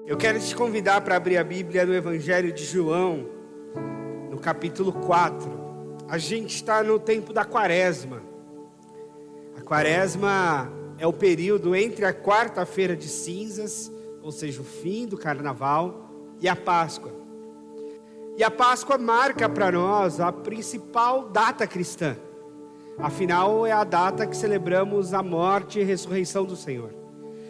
Eu quero te convidar para abrir a Bíblia no Evangelho de João, no capítulo 4. A gente está no tempo da Quaresma. A Quaresma é o período entre a quarta-feira de cinzas, ou seja, o fim do carnaval, e a Páscoa. E a Páscoa marca para nós a principal data cristã. Afinal, é a data que celebramos a morte e ressurreição do Senhor.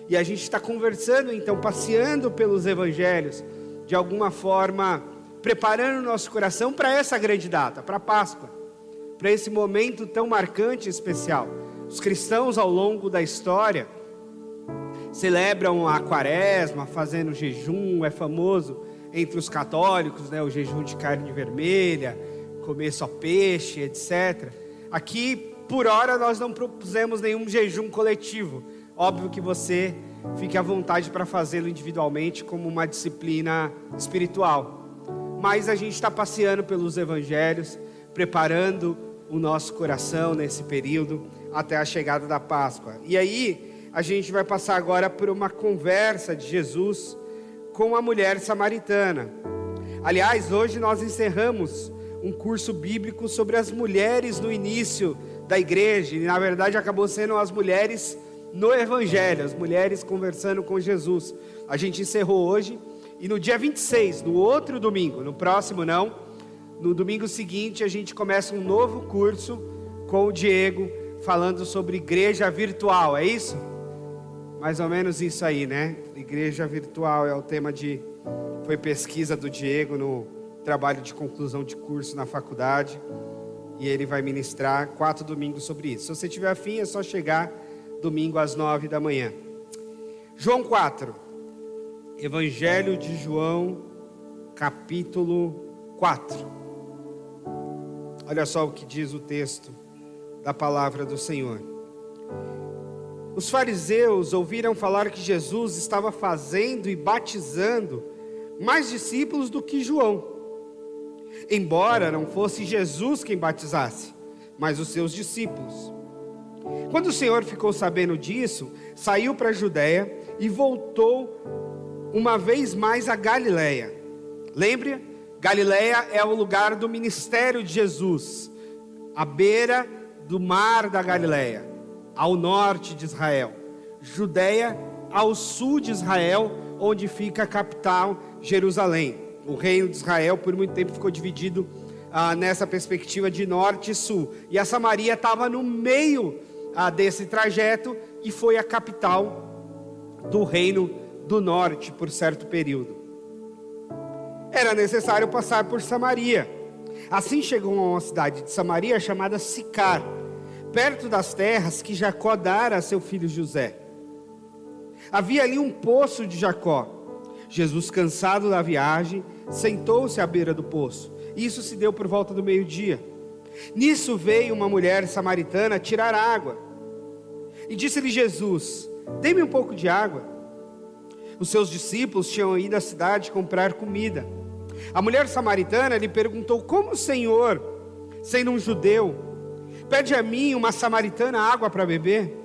E a gente está conversando, então, passeando pelos evangelhos, de alguma forma, preparando o nosso coração para essa grande data, para a Páscoa, para esse momento tão marcante e especial. Os cristãos, ao longo da história, celebram a Quaresma, fazendo jejum, é famoso entre os católicos, né, o jejum de carne vermelha, comer só peixe, etc. Aqui, por hora, nós não propusemos nenhum jejum coletivo. Óbvio que você fique à vontade para fazê-lo individualmente como uma disciplina espiritual. Mas a gente está passeando pelos evangelhos, preparando o nosso coração nesse período até a chegada da Páscoa. E aí, a gente vai passar agora por uma conversa de Jesus com a mulher samaritana. Aliás, hoje nós encerramos um curso bíblico sobre as mulheres no início da igreja. E na verdade acabou sendo as mulheres no Evangelho, as mulheres conversando com Jesus. A gente encerrou hoje, e no dia 26, no outro domingo, no próximo não, no domingo seguinte a gente começa um novo curso com o Diego, falando sobre igreja virtual, é isso? Mais ou menos isso aí, né? Igreja virtual é o tema foi pesquisa do Diego no trabalho de conclusão de curso na faculdade, e ele vai ministrar 4 domingos sobre isso. Se você tiver afim, é só chegar domingo às 9 da manhã. João 4, Evangelho de João, capítulo 4. Olha só o que diz o texto da palavra do Senhor. Os fariseus ouviram falar que Jesus estava fazendo e batizando mais discípulos do que João, embora não fosse Jesus quem batizasse, mas os seus discípulos. Quando o Senhor ficou sabendo disso, saiu para a Judéia e voltou uma vez mais a Galiléia. Lembre, Galiléia é o lugar do ministério de Jesus, à beira do mar da Galiléia, ao norte de Israel. Judéia, ao sul de Israel, onde fica a capital, Jerusalém. O reino de Israel, por muito tempo, ficou dividido nessa perspectiva de norte e sul. E a Samaria estava no meio desse trajeto e foi a capital do reino do norte por certo período. Era necessário passar por Samaria. Assim chegou a uma cidade de Samaria chamada Sicar, perto das terras que Jacó dara a seu filho José. Havia ali um poço de Jacó. Jesus, cansado da viagem, sentou-se à beira do poço. Isso se deu por volta do meio-dia. Nisso veio uma mulher samaritana tirar água. E disse-lhe Jesus: dê-me um pouco de água. Os seus discípulos tinham ido à cidade comprar comida. A mulher samaritana lhe perguntou: como o Senhor, sendo um judeu, pede a mim, uma samaritana, água para beber?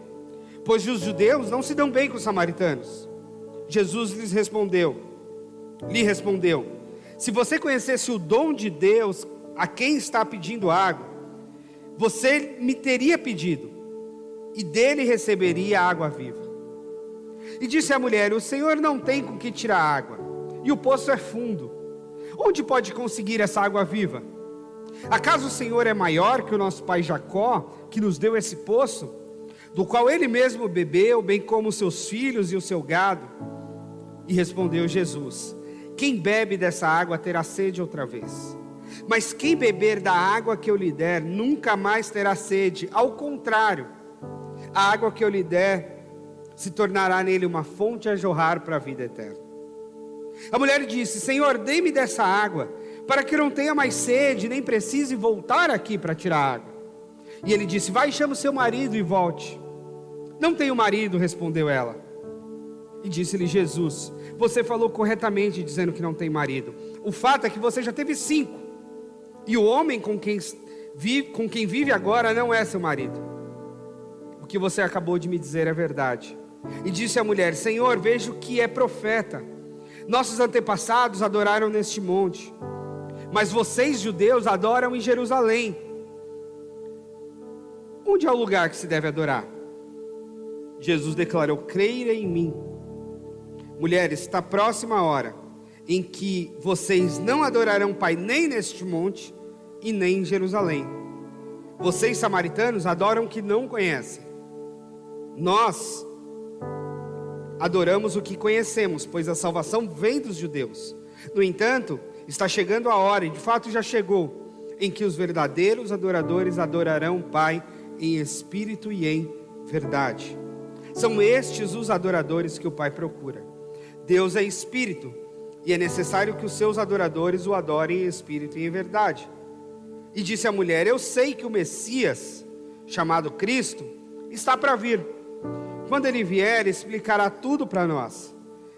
Pois os judeus não se dão bem com os samaritanos. Jesus lhe respondeu: se você conhecesse o dom de Deus a quem está pedindo água, você me teria pedido, e dele receberia água viva. E disse a mulher: o Senhor não tem com que tirar água, e o poço é fundo. Onde pode conseguir essa água viva? Acaso o Senhor é maior que o nosso pai Jacó, que nos deu esse poço, do qual ele mesmo bebeu, bem como os seus filhos e o seu gado? E respondeu Jesus: quem bebe dessa água terá sede outra vez, mas quem beber da água que eu lhe der, nunca mais terá sede. Ao contrário, a água que eu lhe der se tornará nele uma fonte a jorrar para a vida eterna. A mulher disse: Senhor, dê-me dessa água, para que eu não tenha mais sede, nem precise voltar aqui para tirar água. E ele disse: vai, chama o seu marido e volte. Não tenho marido, respondeu ela. E disse-lhe Jesus: você falou corretamente dizendo que não tem marido. O fato é que você já teve 5, e o homem com quem vive agora não é seu marido. O que você acabou de me dizer é verdade. E disse a mulher: Senhor, vejo que é profeta. Nossos antepassados adoraram neste monte, mas vocês, judeus, adoram em Jerusalém. Onde é o lugar que se deve adorar? Jesus declarou: creia em mim. Mulheres, está próxima a hora em que vocês não adorarão o Pai nem neste monte e nem em Jerusalém. Vocês, samaritanos, adoram o que não conhecem. Nós adoramos o que conhecemos, pois a salvação vem dos judeus. No entanto, está chegando a hora, e de fato já chegou, em que os verdadeiros adoradores adorarão o Pai em espírito e em verdade. São estes os adoradores que o Pai procura. Deus é espírito, e é necessário que os seus adoradores o adorem em espírito e em verdade. E disse a mulher: eu sei que o Messias, chamado Cristo, está para vir. Quando ele vier, explicará tudo para nós.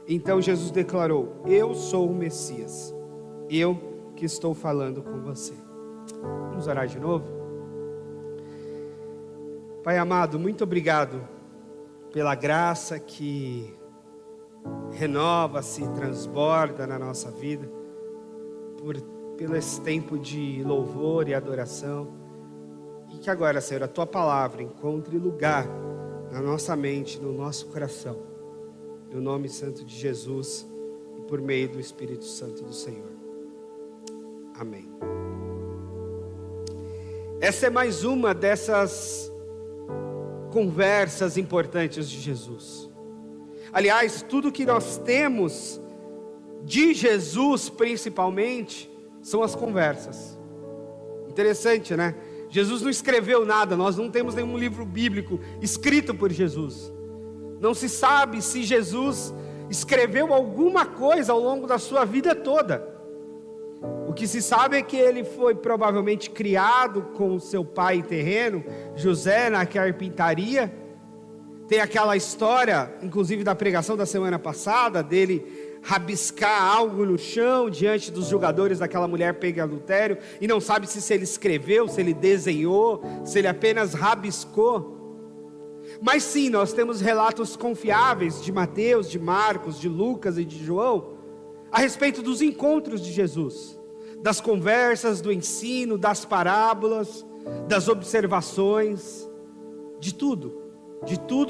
Então Jesus declarou: eu sou o Messias, eu que estou falando com você. Vamos orar de novo? Pai amado, muito obrigado pela graça que renova-se e transborda na nossa vida, pelo esse tempo de louvor e adoração, e que agora, Senhor, a Tua palavra encontre lugar na nossa mente, no nosso coração, no nome santo de Jesus e por meio do Espírito Santo do Senhor. Amém. Essa é mais uma dessas conversas importantes de Jesus. Aliás, tudo que nós temos de Jesus, principalmente, são as conversas. Interessante, né? Jesus não escreveu nada, nós não temos nenhum livro bíblico escrito por Jesus. Não se sabe se Jesus escreveu alguma coisa ao longo da sua vida toda. O que se sabe é que ele foi provavelmente criado com seu pai terreno, José, na carpintaria. Tem aquela história, inclusive da pregação da semana passada, dele rabiscar algo no chão diante dos julgadores daquela mulher pega em adultério, e não sabe se ele escreveu, se ele desenhou, se ele apenas rabiscou. Mas sim, nós temos relatos confiáveis de Mateus, de Marcos, de Lucas e de João, a respeito dos encontros de Jesus, das conversas, do ensino, das parábolas, das observações, de tudo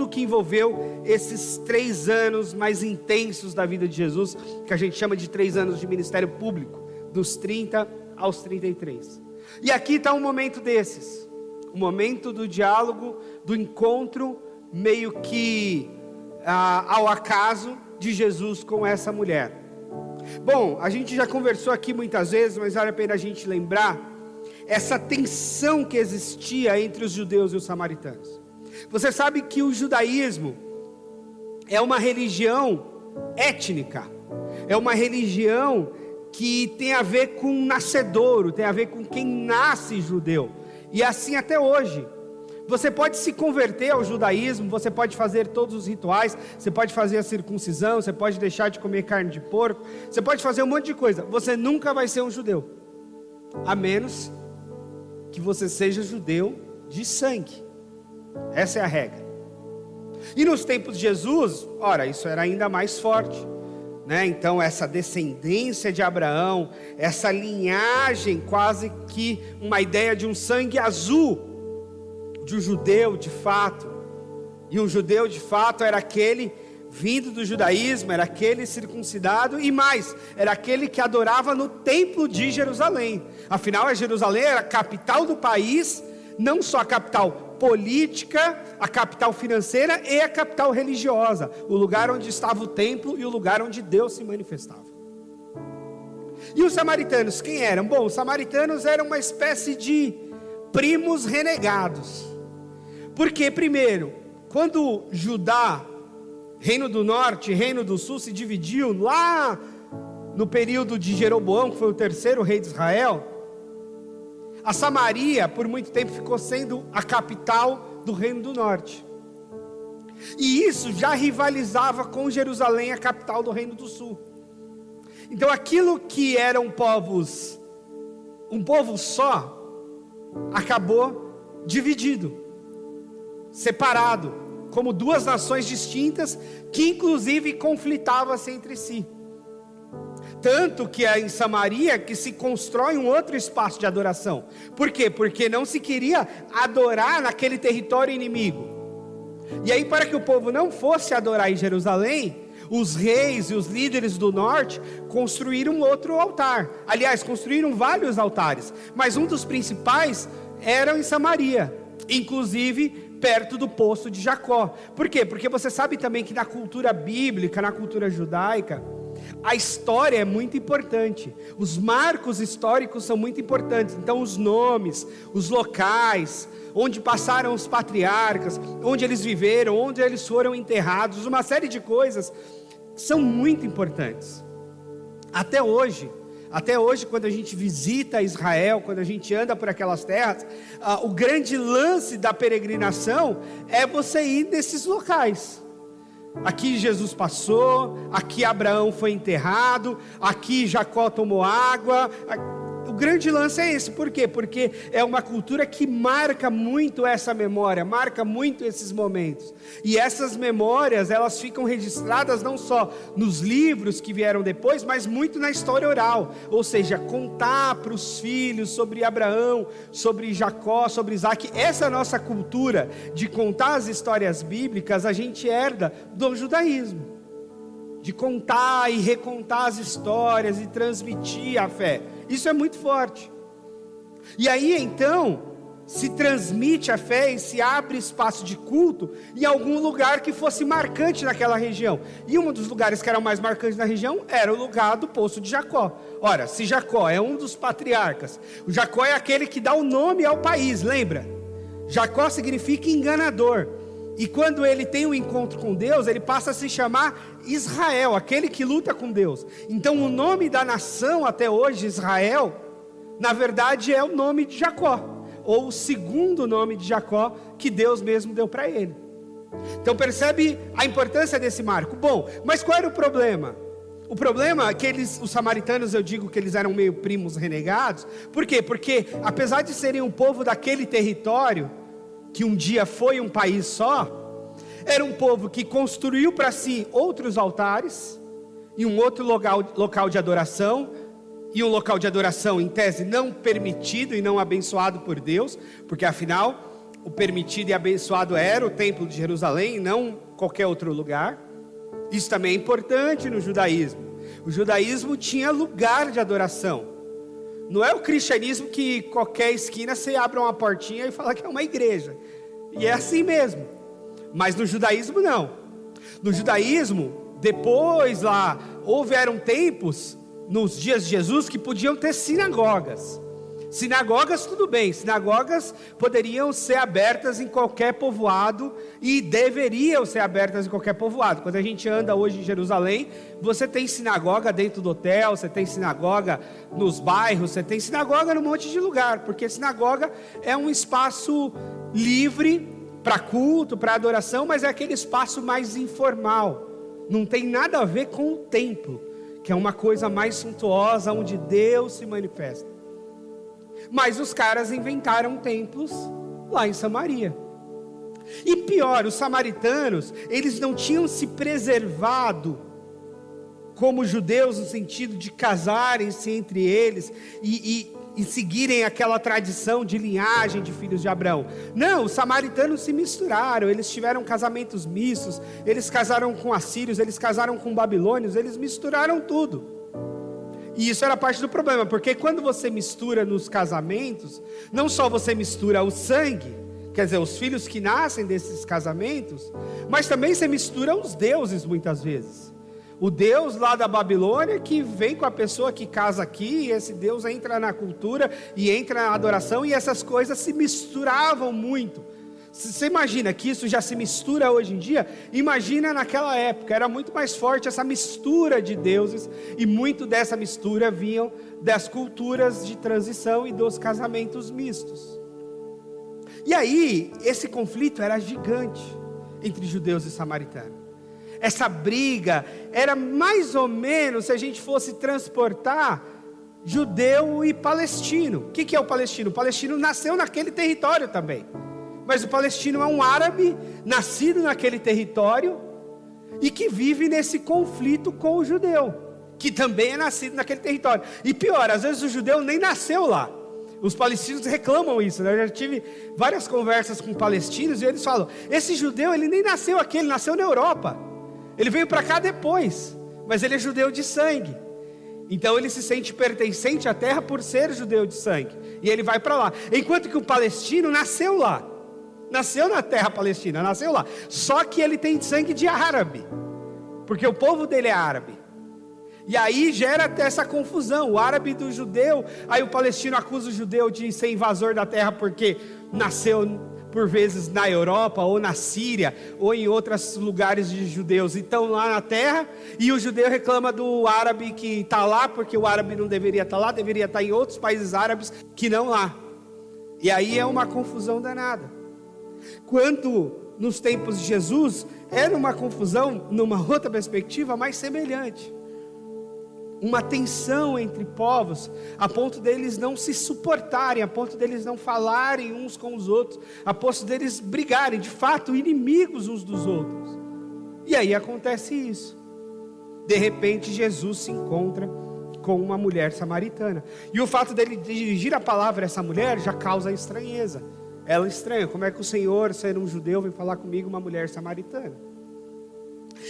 que envolveu esses 3 anos mais intensos da vida de Jesus, que a gente chama de 3 anos de ministério público, dos 30 aos 33. E aqui está um momento desses, o momento do diálogo, do encontro, meio que ao acaso, de Jesus com essa mulher. Bom, a gente já conversou aqui muitas vezes, mas vale a pena a gente lembrar essa tensão que existia entre os judeus e os samaritanos. Você sabe que o judaísmo é uma religião étnica, é uma religião que tem a ver com o nascedouro, tem a ver com quem nasce judeu, e assim até hoje. Você pode se converter ao judaísmo, você pode fazer todos os rituais, você pode fazer a circuncisão, você pode deixar de comer carne de porco, você pode fazer um monte de coisa, você nunca vai ser um judeu, a menos que você seja judeu de sangue. Essa é a regra. E nos tempos de Jesus, ora, isso era ainda mais forte, né? Então essa descendência de Abraão, essa linhagem, quase que uma ideia de um sangue azul, de um judeu de fato. E um judeu de fato era aquele vindo do judaísmo, era aquele circuncidado, e mais, era aquele que adorava no templo de Jerusalém. Afinal, a Jerusalém era a capital do país, não só a capital política, a capital financeira e a capital religiosa, o lugar onde estava o templo e o lugar onde Deus se manifestava. E os samaritanos, quem eram? Bom, os samaritanos eram uma espécie de primos renegados. Porque primeiro, quando Judá, Reino do Norte e Reino do Sul se dividiu lá no período de Jeroboão, que foi o 3º rei de Israel, a Samaria, por muito tempo, ficou sendo a capital do Reino do Norte. E isso já rivalizava com Jerusalém, a capital do Reino do Sul. Então aquilo que eram povos, um povo só, acabou dividido, separado, como 2 nações distintas, que inclusive conflitavam-se entre si. Tanto que é em Samaria que se constrói um outro espaço de adoração. Por quê? Porque não se queria adorar naquele território inimigo. E aí, para que o povo não fosse adorar em Jerusalém, os reis e os líderes do norte construíram outro altar. Aliás, construíram vários altares, mas um dos principais era em Samaria, inclusive perto do poço de Jacó. Por quê? Porque você sabe também que na cultura bíblica, na cultura judaica, a história é muito importante. Os marcos históricos são muito importantes. Então os nomes, os locais, onde passaram os patriarcas, onde eles viveram, onde eles foram enterrados, uma série de coisas são muito importantes. Até hoje, quando a gente visita Israel, quando a gente anda por aquelas terras, o grande lance da peregrinação é você ir nesses locais. Aqui Jesus passou, aqui Abraão foi enterrado, aqui Jacó tomou água. O grande lance é esse. Por quê? Porque é uma cultura que marca muito essa memória, marca muito esses momentos. E essas memórias, elas ficam registradas não só nos livros que vieram depois, mas muito na história oral. Ou seja, contar para os filhos sobre Abraão, sobre Jacó, sobre Isaac. Essa nossa cultura de contar as histórias bíblicas, a gente herda do judaísmo. De contar e recontar as histórias e transmitir a fé. Isso é muito forte. E aí então se transmite a fé e se abre espaço de culto em algum lugar que fosse marcante naquela região. E um dos lugares que era mais marcante na região era o lugar do poço de Jacó. Ora, se Jacó é um dos patriarcas, o Jacó é aquele que dá o nome ao país, lembra? Jacó significa enganador. E quando ele tem um encontro com Deus, ele passa a se chamar Israel, aquele que luta com Deus. Então o nome da nação até hoje, Israel, na verdade é o nome de Jacó, ou o segundo nome de Jacó que Deus mesmo deu para ele. Então percebe a importância desse marco. Bom, mas qual era o problema? O problema é que os samaritanos, eu digo que eles eram meio primos renegados. Por quê? Porque apesar de serem um povo daquele território, que um dia foi um país só, era um povo que construiu para si outros altares, e um outro local de adoração, e um local de adoração em tese não permitido e não abençoado por Deus, porque afinal, o permitido e abençoado era o templo de Jerusalém, e não qualquer outro lugar. Isso também é importante no judaísmo. O judaísmo tinha lugar de adoração. Não é o cristianismo que qualquer esquina você abre uma portinha e fala que é uma igreja. E é assim mesmo. Mas no judaísmo não. No judaísmo, depois lá, houveram tempos, nos dias de Jesus, que podiam ter sinagogas. Sinagogas, tudo bem, sinagogas poderiam ser abertas em qualquer povoado e deveriam ser abertas em qualquer povoado. Quando a gente anda hoje em Jerusalém, você tem sinagoga dentro do hotel, você tem sinagoga nos bairros, você tem sinagoga num monte de lugar, porque sinagoga é um espaço livre para culto, para adoração, mas é aquele espaço mais informal, não tem nada a ver com o templo, que é uma coisa mais suntuosa, onde Deus se manifesta. Mas os caras inventaram templos lá em Samaria. E pior, os samaritanos, eles não tinham se preservado como judeus, no sentido de casarem-se entre eles e seguirem aquela tradição de linhagem de filhos de Abraão. Não, os samaritanos se misturaram, eles tiveram casamentos mistos, eles casaram com assírios, eles casaram com babilônios, eles misturaram tudo. E isso era parte do problema, porque quando você mistura nos casamentos, não só você mistura o sangue, quer dizer, os filhos que nascem desses casamentos, mas também você mistura os deuses muitas vezes. O Deus lá da Babilônia que vem com a pessoa que casa aqui, e esse Deus entra na cultura e entra na adoração, e essas coisas se misturavam muito. Você imagina que isso já se mistura hoje em dia? Imagina naquela época, era muito mais forte essa mistura de deuses, e muito dessa mistura vinham das culturas de transição e dos casamentos mistos. E aí, esse conflito era gigante entre judeus e samaritanos. Essa briga era mais ou menos, se a gente fosse transportar judeu e palestino. O que é o palestino? O palestino nasceu naquele território também. Mas o palestino é um árabe, nascido naquele território, e que vive nesse conflito com o judeu, que também é nascido naquele território. E pior, às vezes o judeu nem nasceu lá. Os palestinos reclamam isso, né? Eu já tive várias conversas com palestinos e eles falam: esse judeu, ele nem nasceu aqui, ele nasceu na Europa. Ele veio para cá depois, mas ele é judeu de sangue. Então ele se sente pertencente à terra por ser judeu de sangue. E ele vai para lá. Enquanto que o palestino nasceu lá. Nasceu na terra palestina, nasceu lá. Só que ele tem sangue de árabe. Porque o povo dele é árabe. E aí gera até essa confusão, o árabe do judeu. Aí o palestino acusa o judeu de ser invasor da terra porque nasceu por vezes na Europa ou na Síria ou em outros lugares de judeus e estão lá na terra. E o judeu reclama do árabe que está lá, porque o árabe não deveria estar lá, deveria estar em outros países árabes que não lá. E aí é uma confusão danada. Quando nos tempos de Jesus era uma confusão numa outra perspectiva mais semelhante. Uma tensão entre povos, a ponto deles não se suportarem, a ponto deles não falarem uns com os outros, a ponto deles brigarem, de fato, inimigos uns dos outros. E aí acontece isso. De repente Jesus se encontra com uma mulher samaritana. E o fato dele dirigir a palavra a essa mulher já causa estranheza. Ela estranha, como é que o Senhor, sendo um judeu, vem falar comigo, uma mulher samaritana?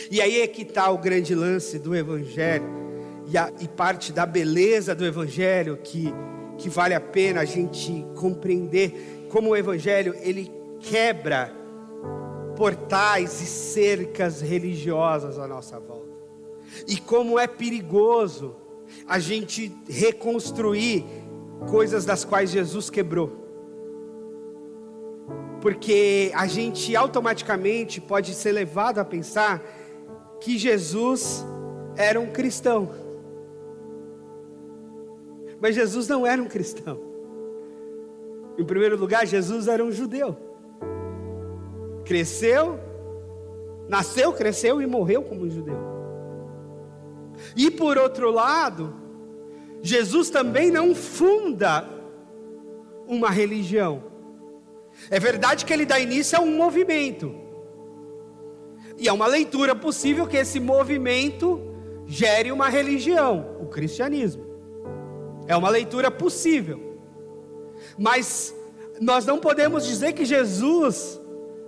E aí é que está o grande lance do Evangelho. E parte da beleza do Evangelho que vale a pena a gente compreender, como o Evangelho ele quebra portais e cercas religiosas à nossa volta, e como é perigoso a gente reconstruir coisas das quais Jesus quebrou, porque a gente automaticamente pode ser levado a pensar que Jesus era um cristão. Mas Jesus não era um cristão. Em primeiro lugar, Jesus era um judeu. Nasceu, cresceu e morreu como um judeu. E por outro lado, Jesus também não funda uma religião. É verdade que ele dá início a um movimento. E é uma leitura possível que esse movimento gere uma religião, o cristianismo. É uma leitura possível. Mas nós não podemos dizer que Jesus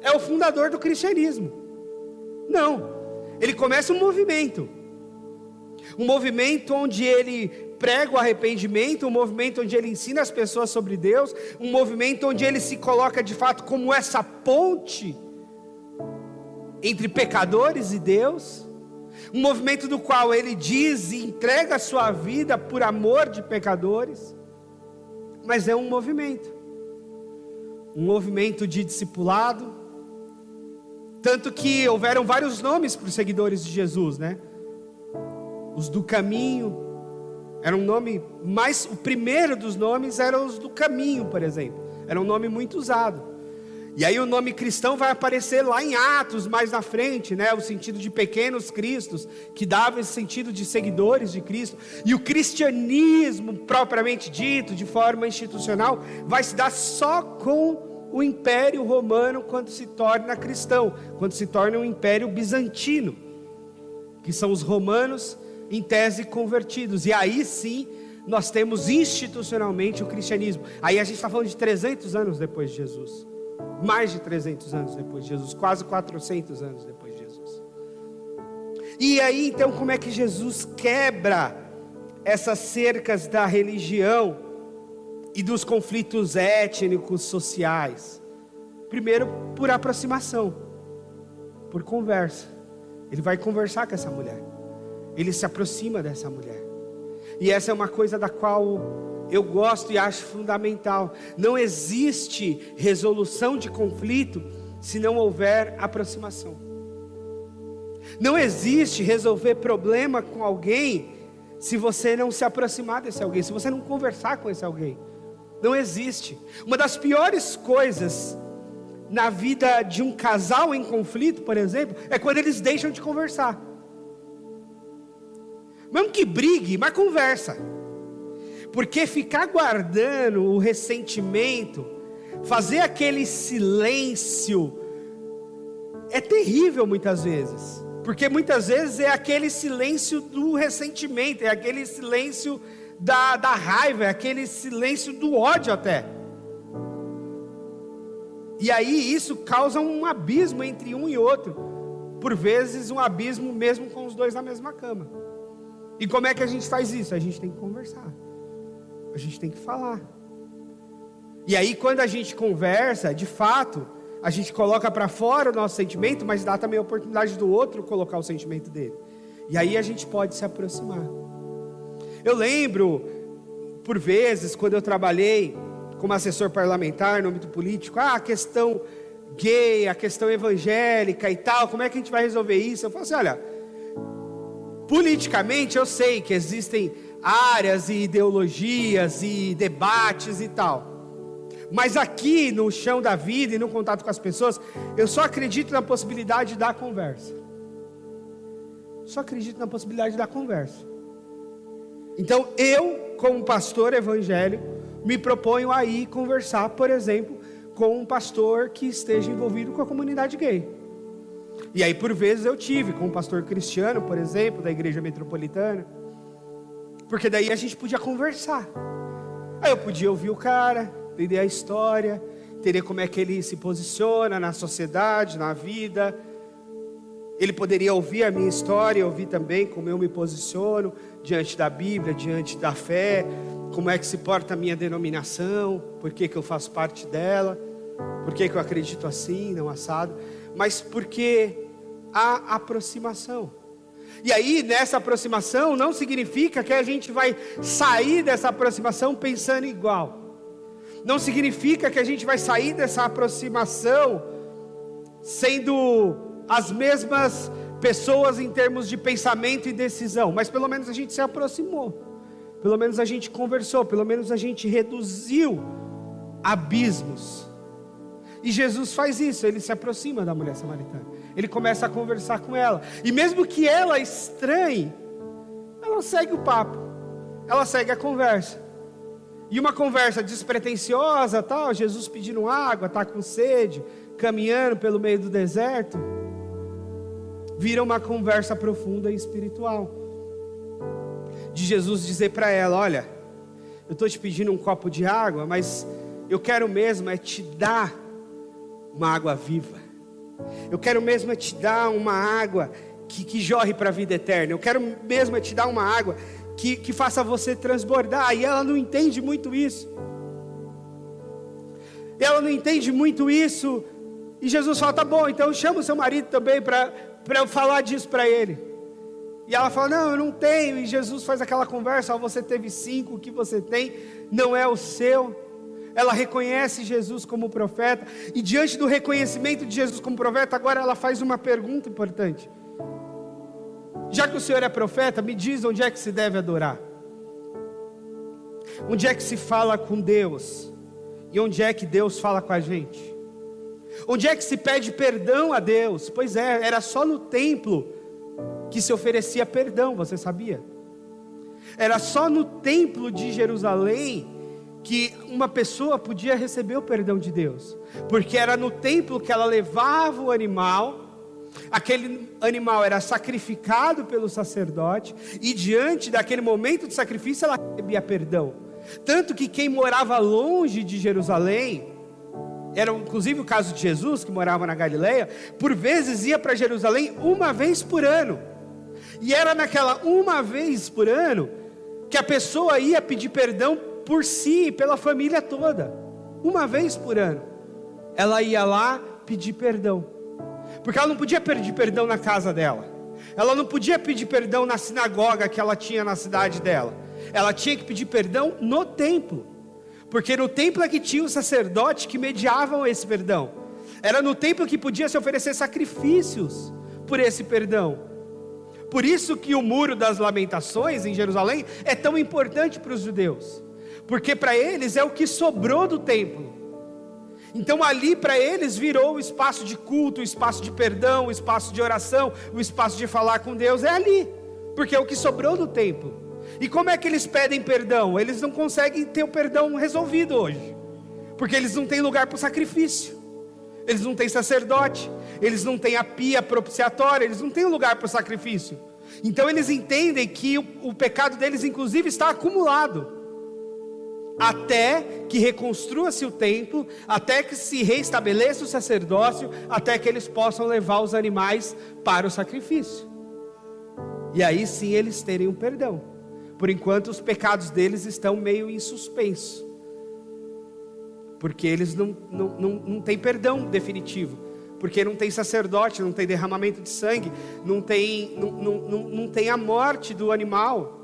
é o fundador do cristianismo. Não. Ele começa um movimento. Um movimento onde ele prega o arrependimento, um movimento onde ele ensina as pessoas sobre Deus, um movimento onde ele se coloca de fato como essa ponte entre pecadores e Deus. Um movimento do qual ele diz e entrega a sua vida por amor de pecadores. Mas é um movimento de discipulado. Tanto que houveram vários nomes para os seguidores de Jesus, né? Os do caminho, era um nome mais, o primeiro dos nomes era os do caminho, por exemplo. Era um nome muito usado. E aí o nome cristão vai aparecer lá em Atos, mais na frente, né? O sentido de pequenos cristos, que dava esse sentido de seguidores de Cristo. E o cristianismo, propriamente dito, de forma institucional, vai se dar só com o Império Romano, quando se torna cristão, quando se torna um Império Bizantino, que são os romanos em tese convertidos. E aí sim, nós temos institucionalmente o cristianismo. Aí a gente está falando de 300 anos depois de Jesus. Mais de 300 anos depois de Jesus, quase 400 anos depois de Jesus. E aí então, como é que Jesus quebra essas cercas da religião e dos conflitos étnicos, sociais? Primeiro, por aproximação, por conversa. Ele vai conversar com essa mulher, ele se aproxima dessa mulher. E essa é uma coisa da qual eu gosto e acho fundamental. Não existe resolução de conflito se não houver aproximação. Não existe resolver problema com alguém se você não se aproximar desse alguém, se você não conversar com esse alguém. Não existe. Uma das piores coisas na vida de um casal em conflito, por exemplo, é quando eles deixam de conversar. Mesmo que brigue, mas conversa. Porque ficar guardando o ressentimento, fazer aquele silêncio, é terrível muitas vezes. Porque muitas vezes é aquele silêncio do ressentimento, é aquele silêncio da raiva, é aquele silêncio do ódio até. E aí isso causa um abismo entre um e outro. Por vezes um abismo mesmo com os dois na mesma cama. E como é que a gente faz isso? A gente tem que conversar. A gente tem que falar. E aí quando a gente conversa, de fato, a gente coloca para fora o nosso sentimento, mas dá também a oportunidade do outro colocar o sentimento dele. E aí a gente pode se aproximar. Eu lembro, por vezes, quando eu trabalhei como assessor parlamentar no âmbito político, a questão gay, a questão evangélica e tal, como é que a gente vai resolver isso? Eu falo assim, olha, politicamente eu sei que existem áreas e ideologias e debates e tal, mas aqui no chão da vida e no contato com as pessoas, eu só acredito na possibilidade da conversa. Só acredito na possibilidade da conversa. Então eu, como pastor evangélico, me proponho a ir conversar, por exemplo, com um pastor que esteja envolvido com a comunidade gay. E aí por vezes eu tive com um pastor cristiano, por exemplo, da igreja metropolitana, porque daí a gente podia conversar. Aí eu podia ouvir o cara, entender a história, entender como é que ele se posiciona na sociedade, na vida. Ele poderia ouvir a minha história, ouvir também como eu me posiciono diante da Bíblia, diante da fé, como é que se porta a minha denominação, por que eu faço parte dela, por que eu acredito assim, não assado, mas porque há aproximação. E aí nessa aproximação não significa que a gente vai sair dessa aproximação pensando igual. Não significa que a gente vai sair dessa aproximação sendo as mesmas pessoas em termos de pensamento e decisão, mas pelo menos a gente se aproximou, pelo menos a gente conversou, pelo menos a gente reduziu abismos. E Jesus faz isso, ele se aproxima da mulher samaritana, ele começa a conversar com ela, e mesmo que ela estranhe, ela segue o papo, ela segue a conversa. E uma conversa despretensiosa, tal, Jesus pedindo água, está com sede, caminhando pelo meio do deserto, vira uma conversa profunda e espiritual, de Jesus dizer para ela, olha, eu estou te pedindo um copo de água, mas eu quero mesmo é te dar uma água viva, eu quero mesmo é te dar uma água que jorre para a vida eterna, eu quero mesmo é te dar uma água que faça você transbordar. E ela não entende muito isso, e Jesus fala, tá bom, então chama o seu marido também para eu falar disso para ele. E ela fala, não, eu não tenho. E Jesus faz aquela conversa, você teve 5, o que você tem não é o seu. Ela reconhece Jesus como profeta, e diante do reconhecimento de Jesus como profeta, agora ela faz uma pergunta importante. Já que o Senhor é profeta, me diz onde é que se deve adorar, onde é que se fala com Deus, e onde é que Deus fala com a gente, onde é que se pede perdão a Deus? Pois é, era só no templo que se oferecia perdão, você sabia? Era só no templo de Jerusalém que uma pessoa podia receber o perdão de Deus, porque era no templo que ela levava o animal, aquele animal era sacrificado pelo sacerdote, e diante daquele momento de sacrifício ela recebia perdão. Tanto que quem morava longe de Jerusalém, era inclusive o caso de Jesus, que morava na Galileia, por vezes ia para Jerusalém uma vez por ano, e era naquela uma vez por ano que a pessoa ia pedir perdão por si e pela família toda. Uma vez por ano ela ia lá pedir perdão, porque ela não podia pedir perdão na casa dela, ela não podia pedir perdão na sinagoga que ela tinha na cidade dela, ela tinha que pedir perdão no templo, porque no templo é que tinha os sacerdotes que mediavam esse perdão, era no templo que podia se oferecer sacrifícios por esse perdão. Por isso que o muro das lamentações em Jerusalém é tão importante para os judeus, porque para eles é o que sobrou do templo. Então ali para eles virou o espaço de culto, o espaço de perdão, o espaço de oração, o espaço de falar com Deus, é ali, porque é o que sobrou do templo. E como é que eles pedem perdão? Eles não conseguem ter o perdão resolvido hoje, porque eles não têm lugar para o sacrifício, eles não têm sacerdote, eles não têm a pia propiciatória, eles não têm um lugar para o sacrifício. Então eles entendem que o pecado deles inclusive está acumulado, até que reconstrua-se o templo, até que se reestabeleça o sacerdócio, até que eles possam levar os animais para o sacrifício. E aí sim eles terem um perdão. Por enquanto os pecados deles estão meio em suspenso, porque eles não têm perdão definitivo, porque não tem sacerdote, não tem derramamento de sangue, não tem a morte do animal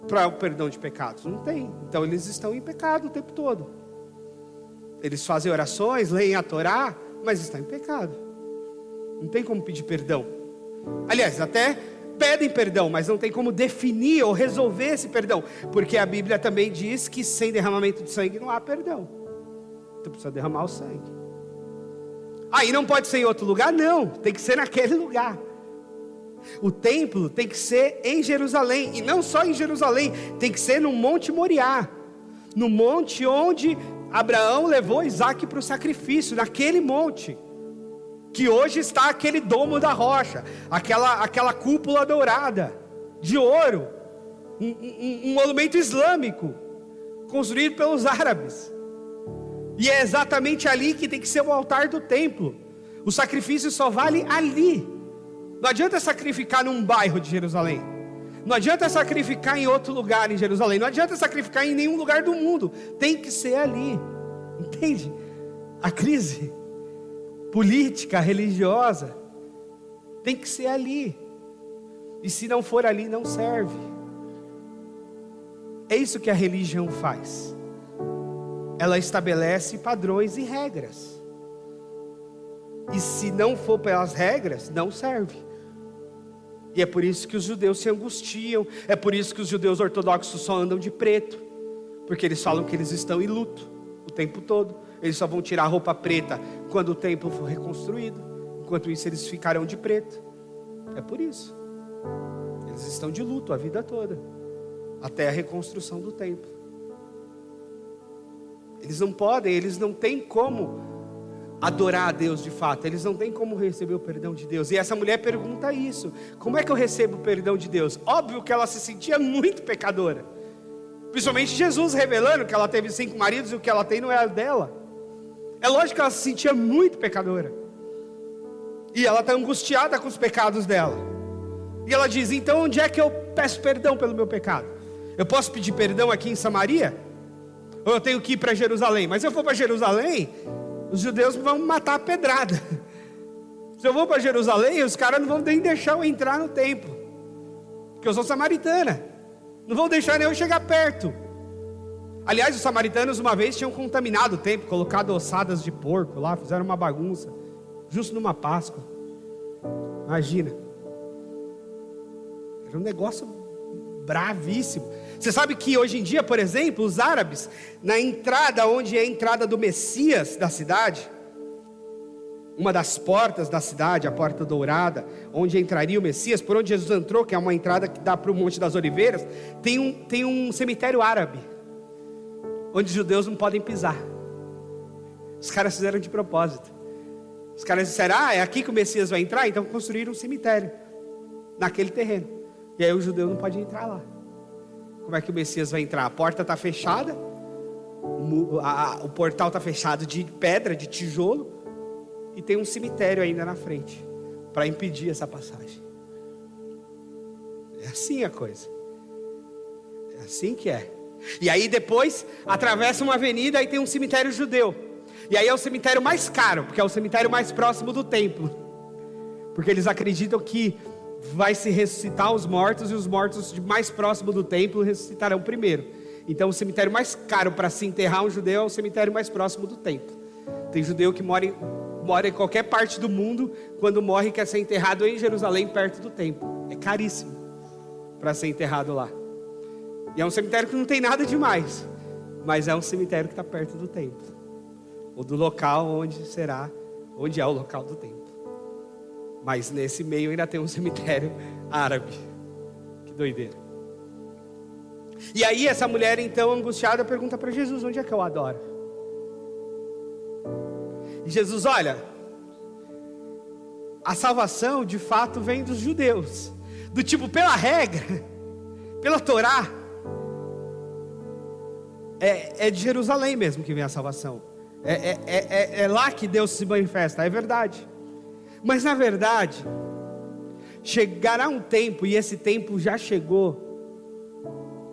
para o perdão de pecados, não tem. Então eles estão em pecado o tempo todo. Eles fazem orações, leem a Torá, mas estão em pecado. Não tem como pedir perdão. Aliás, até pedem perdão, mas não tem como definir ou resolver esse perdão, porque a Bíblia também diz que sem derramamento de sangue não há perdão. Então precisa derramar o sangue. Aí não pode ser em outro lugar? Não, tem que ser naquele lugar. O templo tem que ser em Jerusalém, e não só em Jerusalém, tem que ser no Monte Moriá, no monte onde Abraão levou Isaac para o sacrifício, naquele monte, que hoje está aquele domo da rocha, aquela cúpula dourada, de ouro, um monumento islâmico, construído pelos árabes, e é exatamente ali que tem que ser o altar do templo. O sacrifício só vale ali. Não adianta sacrificar num bairro de Jerusalém, não adianta sacrificar em outro lugar em Jerusalém, não adianta sacrificar em nenhum lugar do mundo, tem que ser ali. Entende? A crise política, religiosa, tem que ser ali, e se não for ali, não serve. É isso que a religião faz. Ela estabelece padrões e regras, e se não for pelas regras, não serve. E é por isso que os judeus se angustiam, é por isso que os judeus ortodoxos só andam de preto, porque eles falam que eles estão em luto o tempo todo. Eles só vão tirar a roupa preta quando o templo for reconstruído, enquanto isso eles ficarão de preto. É por isso, eles estão de luto a vida toda, até a reconstrução do templo. Eles não podem, eles não têm como adorar a Deus de fato, eles não têm como receber o perdão de Deus. E essa mulher pergunta isso: como é que eu recebo o perdão de Deus? Óbvio que ela se sentia muito pecadora, principalmente Jesus revelando que ela teve 5 maridos e o que ela tem não é dela. É lógico que ela se sentia muito pecadora, e ela está angustiada com os pecados dela, e ela diz: então onde é que eu peço perdão pelo meu pecado? Eu posso pedir perdão aqui em Samaria? Ou eu tenho que ir para Jerusalém? Mas se eu for para Jerusalém, os judeus vão me matar a pedrada. Se eu vou para Jerusalém, os caras não vão nem deixar eu entrar no templo, porque eu sou samaritana, não vão deixar nem eu chegar perto. Aliás, os samaritanos uma vez tinham contaminado o templo, colocado ossadas de porco lá, fizeram uma bagunça, justo numa Páscoa. Imagina, era um negócio bravíssimo. Você sabe que hoje em dia, por exemplo, os árabes, na entrada, onde é a entrada do Messias da cidade, uma das portas da cidade, a porta dourada, onde entraria o Messias, por onde Jesus entrou, que é uma entrada que dá para o Monte das Oliveiras, tem um cemitério árabe, onde os judeus não podem pisar. Os caras fizeram de propósito. Os caras disseram: é aqui que o Messias vai entrar, então construíram um cemitério naquele terreno, e aí o judeu não pode entrar lá. Como é que o Messias vai entrar? A porta está fechada, o portal está fechado de pedra, de tijolo, e tem um cemitério ainda na frente, para impedir essa passagem. É assim a coisa, é assim que é. E aí depois, atravessa uma avenida, aí tem um cemitério judeu, e aí é o cemitério mais caro, porque é o cemitério mais próximo do templo, porque eles acreditam que vai se ressuscitar os mortos, e os mortos mais próximos do templo ressuscitarão primeiro. Então o cemitério mais caro para se enterrar um judeu é o cemitério mais próximo do templo. Tem judeu que mora em qualquer parte do mundo, quando morre quer ser enterrado em Jerusalém, perto do templo. É caríssimo para ser enterrado lá. E é um cemitério que não tem nada demais, mas é um cemitério que está perto do templo, ou do local onde é o local do templo. Mas nesse meio ainda tem um cemitério árabe. Que doideira. E aí essa mulher então angustiada pergunta para Jesus: onde é que eu adoro? E Jesus: olha, a salvação de fato vem dos judeus. Do tipo, pela regra, pela Torá, é de Jerusalém mesmo que vem a salvação. É lá que Deus se manifesta, é verdade. Mas na verdade, chegará um tempo, e esse tempo já chegou,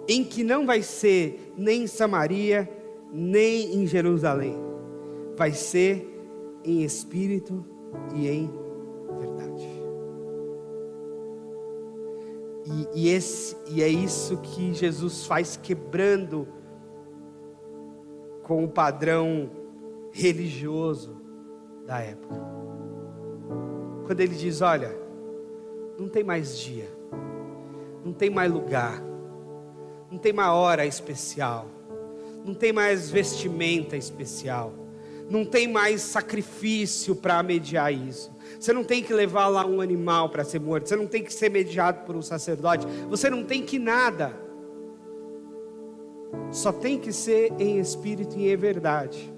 em que não vai ser nem em Samaria, nem em Jerusalém. Vai ser em espírito e em verdade. E é isso que Jesus faz, quebrando com o padrão religioso da época. Quando ele diz, olha, não tem mais dia, não tem mais lugar, não tem mais hora especial, não tem mais vestimenta especial, não tem mais sacrifício para mediar isso. Você não tem que levar lá um animal para ser morto, você não tem que ser mediado por um sacerdote, você não tem que nada. Só tem que ser em espírito e em verdade.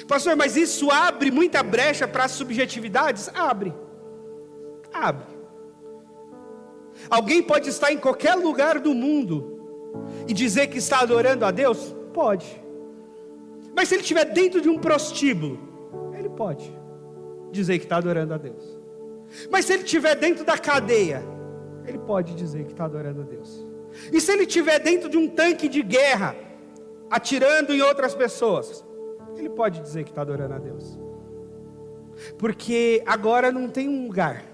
Pastor, mas isso abre muita brecha para as subjetividades? Abre. Alguém pode estar em qualquer lugar do mundo e dizer que está adorando a Deus? Pode. Mas se ele estiver dentro de um prostíbulo, ele pode dizer que está adorando a Deus. Mas se ele estiver dentro da cadeia, ele pode dizer que está adorando a Deus. E se ele estiver dentro de um tanque de guerra, atirando em outras pessoas, ele pode dizer que está adorando a Deus. Porque agora não tem um lugar.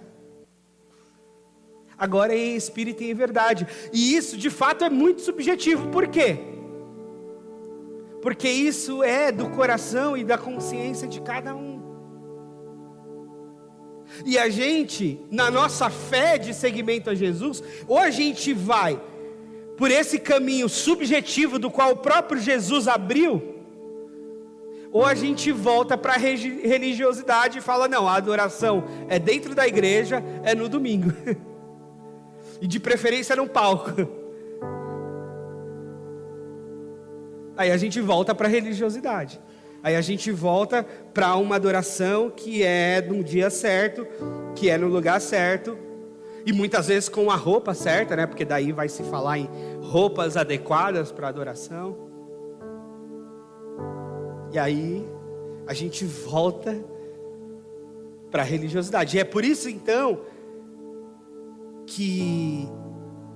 Agora é em espírito e em verdade. E isso de fato é muito subjetivo. Por quê? Porque isso é do coração e da consciência de cada um. E a gente, na nossa fé de seguimento a Jesus, ou a gente vai por esse caminho subjetivo do qual o próprio Jesus abriu, ou a gente volta para a religiosidade e fala, não, a adoração é dentro da igreja, é no domingo. E de preferência no palco. Aí a gente volta para a religiosidade. Aí a gente volta para uma adoração que é no dia certo, que é no lugar certo, e muitas vezes com a roupa certa, né? Porque daí vai se falar em roupas adequadas para a adoração. E aí a gente volta para a religiosidade. E é por isso então que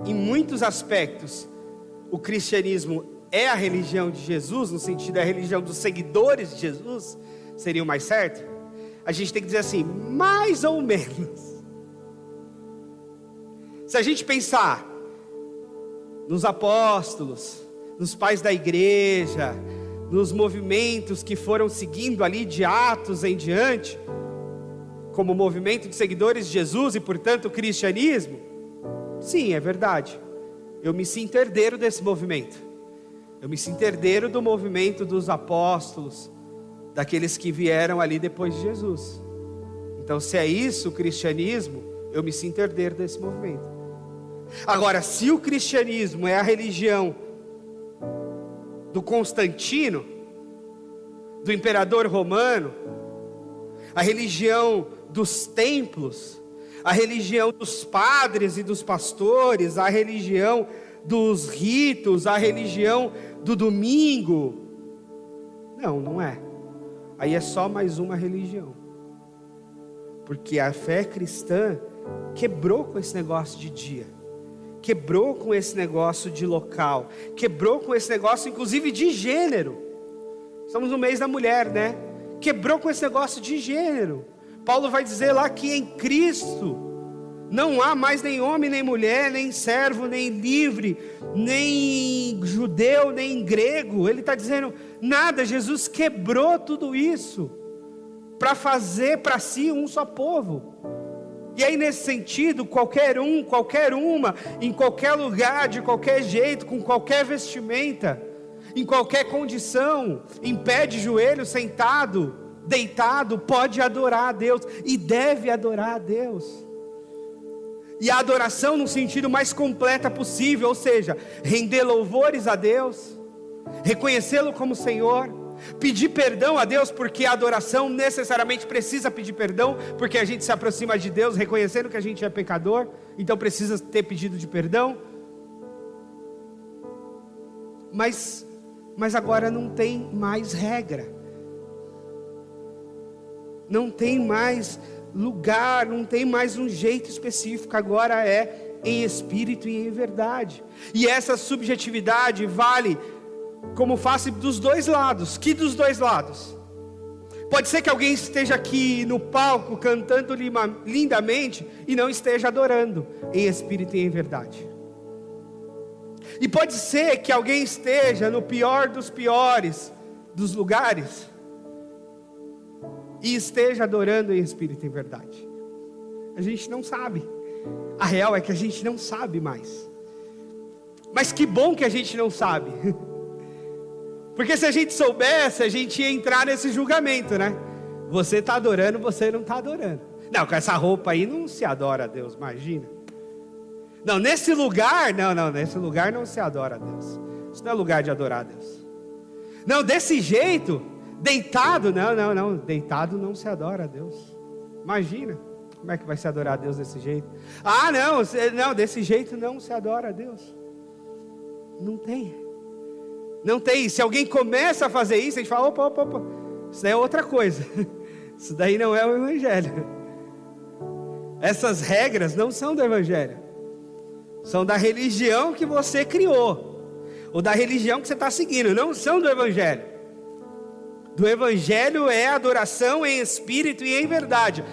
em muitos aspectos o cristianismo é a religião de Jesus, no sentido da religião dos seguidores de Jesus, seria o mais certo. A gente tem que dizer assim, mais ou menos. Se a gente pensar nos apóstolos, nos pais da igreja, nos movimentos que foram seguindo ali de Atos em diante, como movimento de seguidores de Jesus e portanto o cristianismo, sim, é verdade. Eu me sinto herdeiro desse movimento. Eu me sinto herdeiro do movimento dos apóstolos, daqueles que vieram ali depois de Jesus. Então, se é isso o cristianismo, eu me sinto herdeiro desse movimento. Agora, se o cristianismo é a religião do Constantino, do imperador romano, a religião dos templos, a religião dos padres e dos pastores, a religião dos ritos, a religião do domingo, não é. Aí é só mais uma religião. Porque a fé cristã quebrou com esse negócio de dia, quebrou com esse negócio de local, quebrou com esse negócio inclusive de gênero. Estamos no mês da mulher, né? Quebrou com esse negócio de gênero. Paulo vai dizer lá que em Cristo não há mais nem homem, nem mulher, nem servo, nem livre, nem judeu, nem grego. Ele está dizendo nada. Jesus quebrou tudo isso para fazer para si um só povo. E aí nesse sentido, qualquer um, qualquer uma, em qualquer lugar, de qualquer jeito, com qualquer vestimenta, em qualquer condição, em pé de joelho, sentado, deitado, pode adorar a Deus e deve adorar a Deus. E a adoração no sentido mais completa possível, ou seja, render louvores a Deus, reconhecê-lo como Senhor, Pedir perdão a Deus, porque a adoração necessariamente precisa pedir perdão, porque a gente se aproxima de Deus reconhecendo que a gente é pecador, então precisa ter pedido de perdão. Mas agora não tem mais regra, não tem mais lugar, não tem mais um jeito específico, agora é em espírito e em verdade. E essa subjetividade vale como face dos dois lados. Que dos dois lados? Pode ser que alguém esteja aqui no palco cantando lindamente e não esteja adorando em espírito e em verdade. E pode ser que alguém esteja no pior dos piores dos lugares e esteja adorando em espírito e em verdade. A gente não sabe. A real é que a gente não sabe mais. Mas que bom que a gente não sabe. Porque se a gente soubesse, a gente ia entrar nesse julgamento, né? Você está adorando, você não está adorando. Não, com essa roupa aí não se adora a Deus, imagina. Não, nesse lugar, nesse lugar não se adora a Deus. Isso não é lugar de adorar a Deus. Não, desse jeito, deitado, não, deitado não se adora a Deus. Imagina, como é que vai se adorar a Deus desse jeito? Ah, não, desse jeito não se adora a Deus. Não tem. Não tem. Se alguém começa a fazer isso, a gente fala, opa, isso daí é outra coisa. Isso daí não é o Evangelho. Essas regras não são do Evangelho. São da religião que você criou, ou da religião que você está seguindo, não são do Evangelho. Do Evangelho é adoração em espírito e em verdade.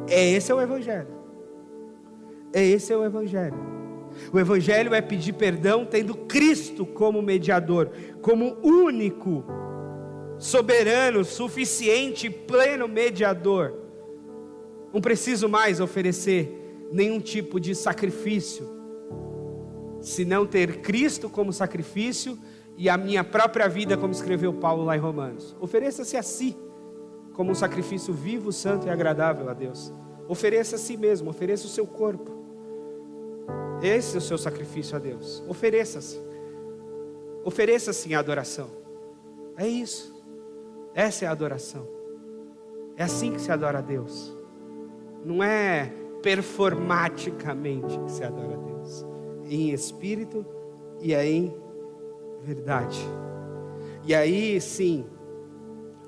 Esse é o Evangelho. Esse é o Evangelho. O Evangelho é pedir perdão tendo Cristo como mediador, como único, soberano, suficiente, pleno mediador. Não preciso mais oferecer nenhum tipo de sacrifício, se não ter Cristo como sacrifício e a minha própria vida, como escreveu Paulo lá em Romanos. Ofereça-se a si como um sacrifício vivo, santo e agradável a Deus. Ofereça a si mesmo, ofereça o seu corpo. Esse é o seu sacrifício a Deus. Ofereça-se. Ofereça-se em adoração. É isso. Essa é a adoração. É assim que se adora a Deus. Não é performaticamente que se adora a Deus. Em espírito e em verdade. E aí sim,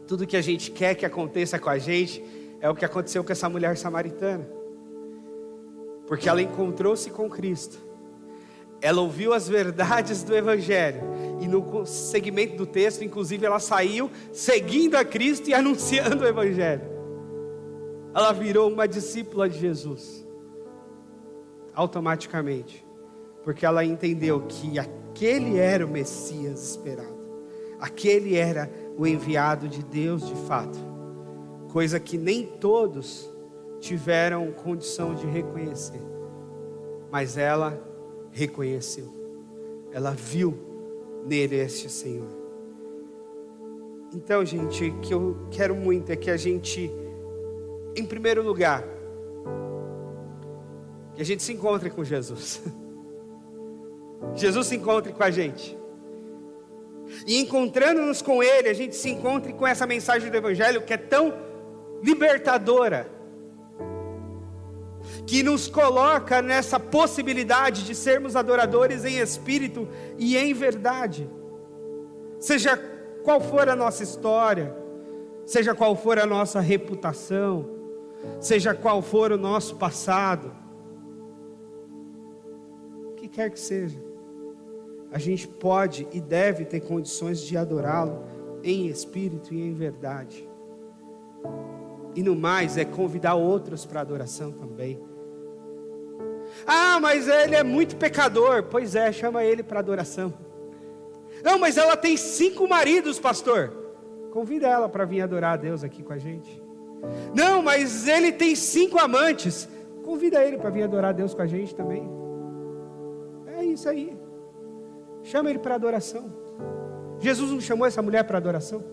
tudo que a gente quer que aconteça com a gente é o que aconteceu com essa mulher samaritana. Porque ela encontrou-se com Cristo, ela ouviu as verdades do Evangelho, e no segmento do texto, inclusive, ela saiu seguindo a Cristo e anunciando o Evangelho. Ela virou uma discípula de Jesus, automaticamente, porque ela entendeu que aquele era o Messias esperado, aquele era o enviado de Deus de fato, coisa que nem todos tiveram condição de reconhecer, mas ela reconheceu, ela viu nele este Senhor. Então, gente, o que eu quero muito é que a gente, em primeiro lugar, que a gente se encontre com Jesus. Jesus se encontre com a gente. E encontrando-nos com Ele, a gente se encontre com essa mensagem do Evangelho que é tão libertadora, que nos coloca nessa possibilidade de sermos adoradores em espírito e em verdade. Seja qual for a nossa história, seja qual for a nossa reputação, seja qual for o nosso passado, o que quer que seja, a gente pode e deve ter condições de adorá-lo em espírito e em verdade. E no mais é convidar outros para adoração também. Ah, mas ele é muito pecador. Pois é, chama ele para adoração. Não, mas ela tem 5 maridos, pastor. Convida ela para vir adorar a Deus aqui com a gente. Não, mas ele tem 5 amantes. Convida ele para vir adorar a Deus com a gente também. É isso aí. Chama ele para adoração. Jesus não chamou essa mulher para adoração?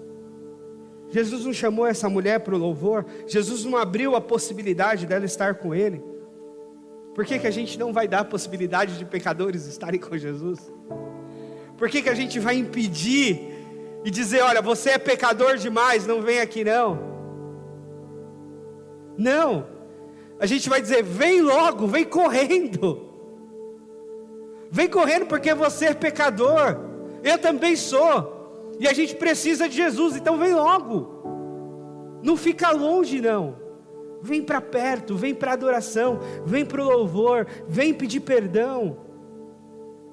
Jesus não chamou essa mulher para o louvor? Jesus não abriu a possibilidade dela estar com Ele? Por que a gente não vai dar a possibilidade de pecadores estarem com Jesus? Por que a gente vai impedir e dizer: olha, você é pecador demais, não vem aqui não. Não, a gente vai dizer: vem logo, vem correndo. Vem correndo porque você é pecador, eu também sou, e a gente precisa de Jesus, então vem logo. Não fica longe não, vem para perto, vem para adoração, vem para o louvor, vem pedir perdão,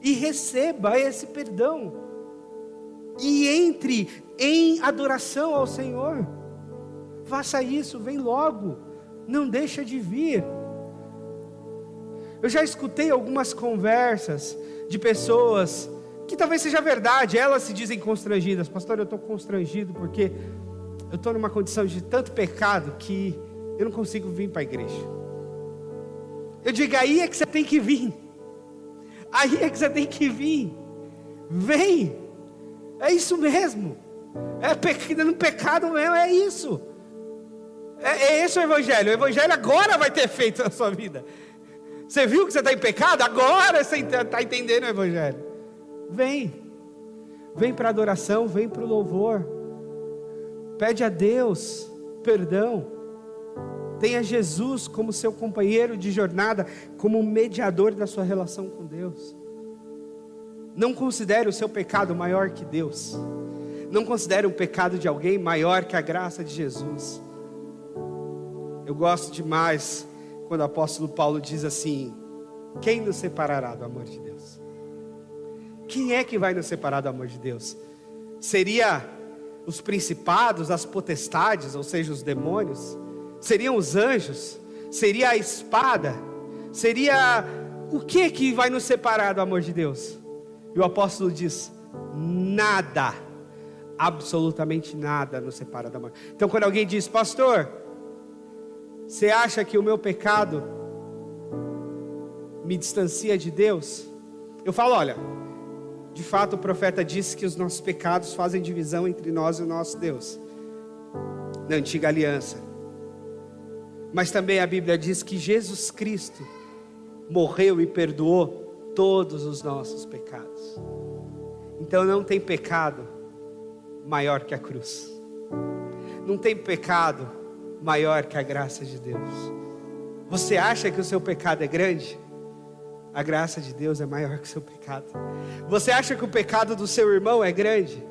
e receba esse perdão, e entre em adoração ao Senhor. Faça isso, vem logo, não deixa de vir. Eu já escutei algumas conversas de pessoas que talvez seja verdade, elas se dizem constrangidas: pastor, eu estou constrangido porque eu estou numa condição de tanto pecado que eu não consigo vir para a igreja. Eu digo: aí é que você tem que vir, aí é que você tem que vir, vem, é isso mesmo, no pecado mesmo, é isso, é esse o Evangelho agora vai ter feito na sua vida. Você viu que você está em pecado? Agora você está entendendo o Evangelho. Vem para a adoração, vem para o louvor, pede a Deus perdão, tenha Jesus como seu companheiro de jornada, como mediador da sua relação com Deus. Não considere o seu pecado maior que Deus, não considere o pecado de alguém maior que a graça de Jesus. Eu gosto demais quando o apóstolo Paulo diz assim: quem nos separará do amor de Deus? Quem é que vai nos separar do amor de Deus? Seria os principados, as potestades, ou seja, os demônios? Seriam os anjos? Seria a espada? Seria o que vai nos separar do amor de Deus? E o apóstolo diz: nada, absolutamente nada nos separa do amor. Então quando alguém diz: pastor, você acha que o meu pecado me distancia de Deus? Eu falo: olha, de fato o profeta disse que os nossos pecados fazem divisão entre nós e o nosso Deus, na antiga aliança. Mas também a Bíblia diz que Jesus Cristo morreu e perdoou todos os nossos pecados. Então não tem pecado maior que a cruz, não tem pecado maior que a graça de Deus. Você acha que o seu pecado é grande? A graça de Deus é maior que o seu pecado. Você acha que o pecado do seu irmão é grande?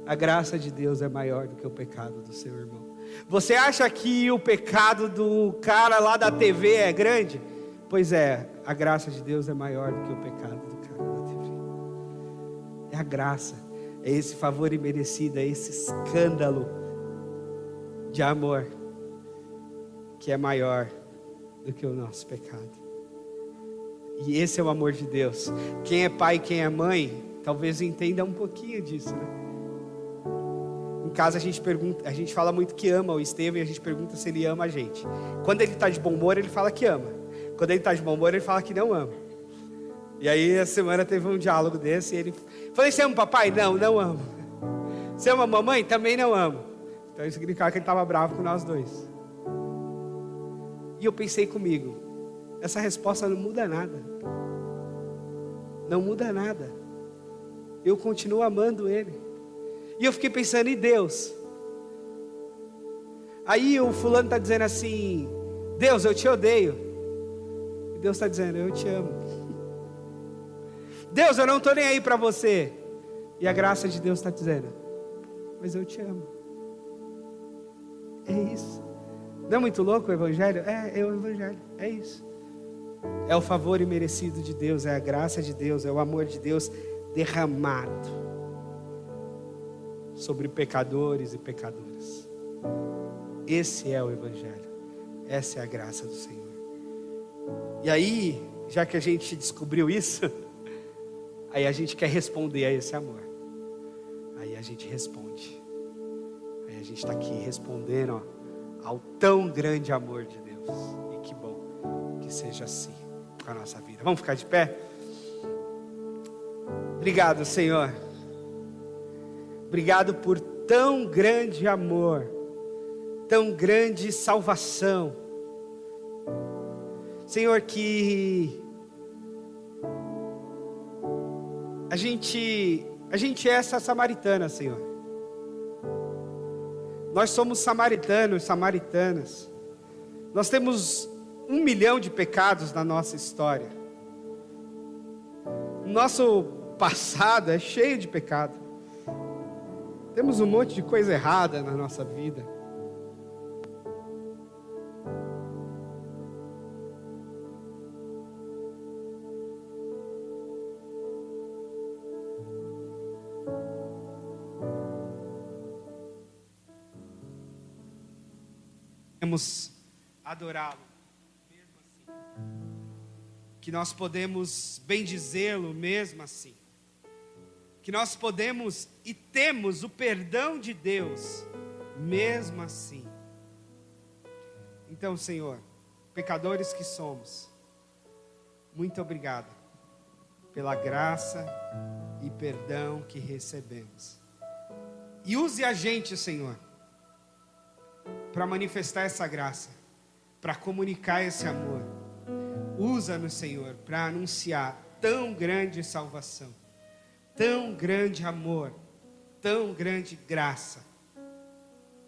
A graça de Deus é maior do que o pecado do seu irmão. Você acha que o pecado do cara lá da TV é grande? Pois é, a graça de Deus é maior do que o pecado do cara da TV. É a graça, é esse favor imerecido, é esse escândalo de amor que é maior do que o nosso pecado. E esse é o amor de Deus. Quem é pai, quem é mãe, talvez entenda um pouquinho disso, né? Em casa a gente fala muito que ama o Estevam, e a gente pergunta se ele ama a gente. Quando ele está de bom humor, ele fala que ama. Quando ele está de bom humor, ele fala que não ama. E aí a semana teve um diálogo desse, e ele falou: você ama o papai? Não, não amo. Você ama a mamãe? Também não amo. Então isso significava que ele estava bravo com nós dois. E eu pensei comigo: essa resposta não muda nada. Não muda nada. Eu continuo amando ele. E eu fiquei pensando: e Deus? Aí o fulano está dizendo assim: Deus, eu te odeio. E Deus está dizendo: eu te amo. Deus, eu não estou nem aí para você. E a graça de Deus está dizendo: mas eu te amo. É isso. Não é muito louco o Evangelho? É o Evangelho, é isso. É o favor imerecido de Deus, é a graça de Deus, é o amor de Deus derramado sobre pecadores e pecadoras. Esse é o Evangelho, essa é a graça do Senhor. E aí, já que a gente descobriu isso, aí a gente quer responder a esse amor. Aí a gente responde. Aí a gente está aqui respondendo, ao tão grande amor de Deus. E que bom que seja assim com a nossa vida. Vamos ficar de pé? Obrigado, Senhor. Obrigado por tão grande amor, tão grande salvação. Senhor, que a gente é essa samaritana, Senhor. Nós somos samaritanos, samaritanas. Nós temos 1 milhão de pecados na nossa história. Nosso passado é cheio de pecado. Temos um monte de coisa errada na nossa vida. Podemos adorá-lo, mesmo assim. Que nós podemos bendizê-lo, mesmo assim. Que nós podemos e temos o perdão de Deus, mesmo assim. Então, Senhor, pecadores que somos, muito obrigado pela graça e perdão que recebemos. E use a gente, Senhor, para manifestar essa graça, para comunicar esse amor. Usa-nos, Senhor, para anunciar tão grande salvação, tão grande amor, tão grande graça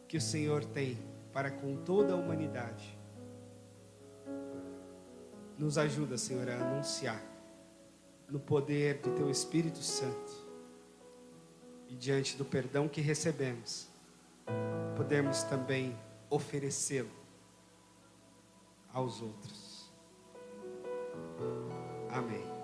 que o Senhor tem para com toda a humanidade. Nos ajuda, Senhor, a anunciar no poder do Teu Espírito Santo e diante do perdão que recebemos, podemos também oferecê-lo aos outros. Amém.